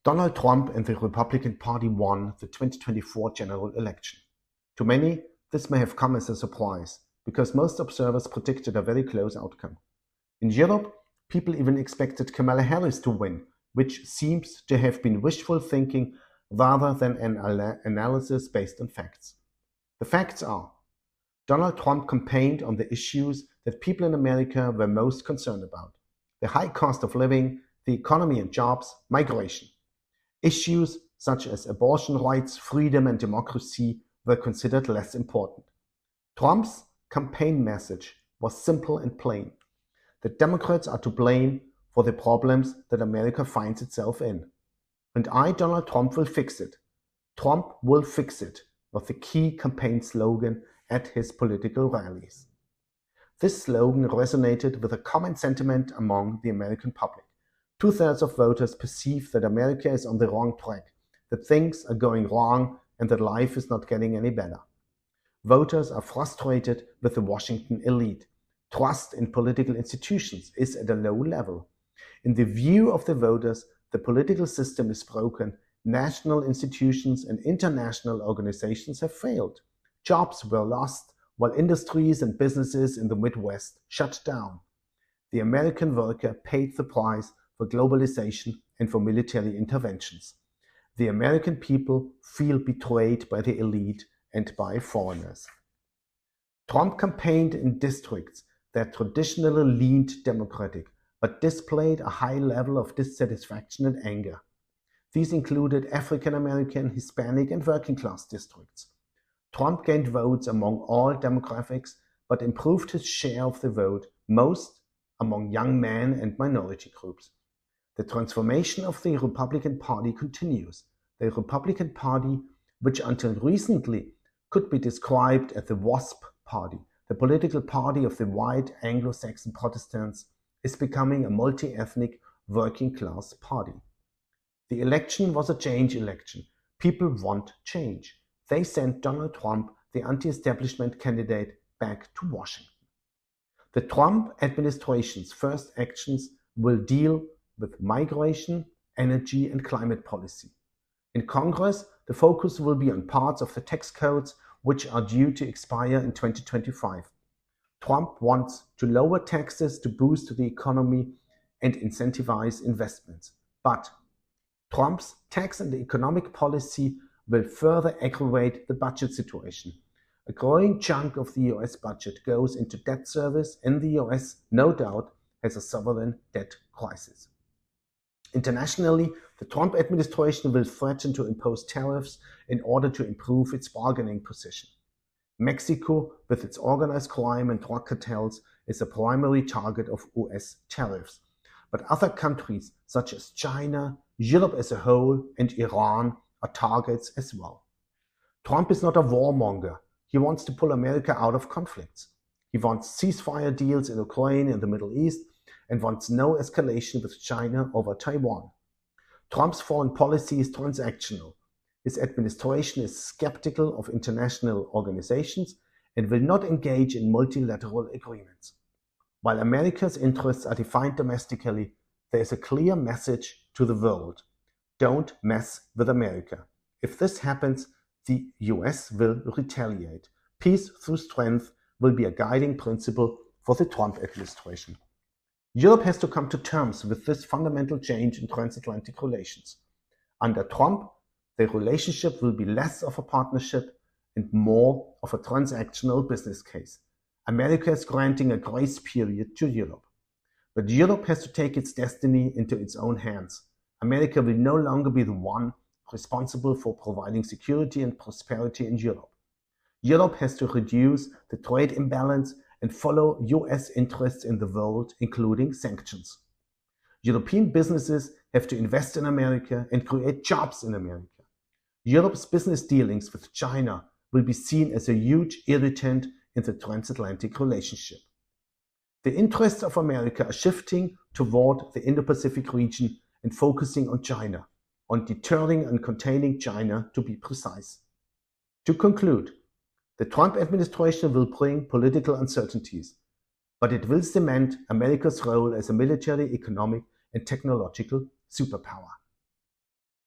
Donald Trump and the Republican Party won the 2024 general election. To many, this may have come as a surprise, because most observers predicted a very close outcome. In Europe, people even expected Kamala Harris to win, which seems to have been wishful thinking rather than an analysis based on facts. The facts are: Donald Trump campaigned on the issues that people in America were most concerned about: the high cost of living, the economy and jobs, migration. Issues such as abortion rights, freedom, and democracy were considered less important. Trump's campaign message was simple and plain: the Democrats are to blame for the problems that America finds itself in. And I, Donald Trump, will fix it. Trump will fix it was the key campaign slogan at his political rallies. This slogan resonated with a common sentiment among the American public. 2/3 of voters perceive that America is on the wrong track, that things are going wrong, and that life is not getting any better. Voters are frustrated with the Washington elite. Trust in political institutions is at a low level. In the view of the voters, the political system is broken. National institutions and international organizations have failed. Jobs were lost, while industries and businesses in the Midwest shut down. The American worker paid the price for globalization and for military interventions. The American people feel betrayed by the elite and by foreigners. Trump campaigned in districts that traditionally leaned Democratic, but displayed a high level of dissatisfaction and anger. These included African American, Hispanic, and working class districts. Trump gained votes among all demographics, but improved his share of the vote most among young men and minority groups. The transformation of the Republican Party continues. The Republican Party, which until recently could be described as the WASP Party, the political party of the white Anglo-Saxon Protestants, is becoming a multi-ethnic working-class party. The election was a change election. People want change. They sent Donald Trump, the anti-establishment candidate, back to Washington. The Trump administration's first actions will deal with migration, energy, and climate policy. In Congress, the focus will be on parts of the tax codes which are due to expire in 2025. Trump wants to lower taxes to boost the economy and incentivize investments. But Trump's tax and economic policy will further aggravate the budget situation. A growing chunk of the US budget goes into debt service, and the US, no doubt, has a sovereign debt crisis. Internationally, the Trump administration will threaten to impose tariffs in order to improve its bargaining position. Mexico, with its organized crime and drug cartels, is a primary target of US tariffs. But other countries, such as China, Europe as a whole, and Iran, are targets as well. Trump is not a warmonger. He wants to pull America out of conflicts. He wants ceasefire deals in Ukraine and the Middle East, and wants no escalation with China over Taiwan. Trump's foreign policy is transactional. His administration is skeptical of international organizations and will not engage in multilateral agreements. While America's interests are defined domestically, there is a clear message to the world: don't mess with America. If this happens, the US will retaliate. Peace through strength will be a guiding principle for the Trump administration. Europe has to come to terms with this fundamental change in transatlantic relations. Under Trump, the relationship will be less of a partnership and more of a transactional business case. America is granting a grace period to Europe. But Europe has to take its destiny into its own hands. America will no longer be the one responsible for providing security and prosperity in Europe. Europe has to reduce the trade imbalance and follow US interests in the world, including sanctions. European businesses have to invest in America and create jobs in America. Europe's business dealings with China will be seen as a huge irritant in the transatlantic relationship. The interests of America are shifting toward the Indo-Pacific region and focusing on China, on deterring and containing China, to be precise. To conclude, the Trump administration will bring political uncertainties, but it will cement America's role as a military, economic, and technological superpower.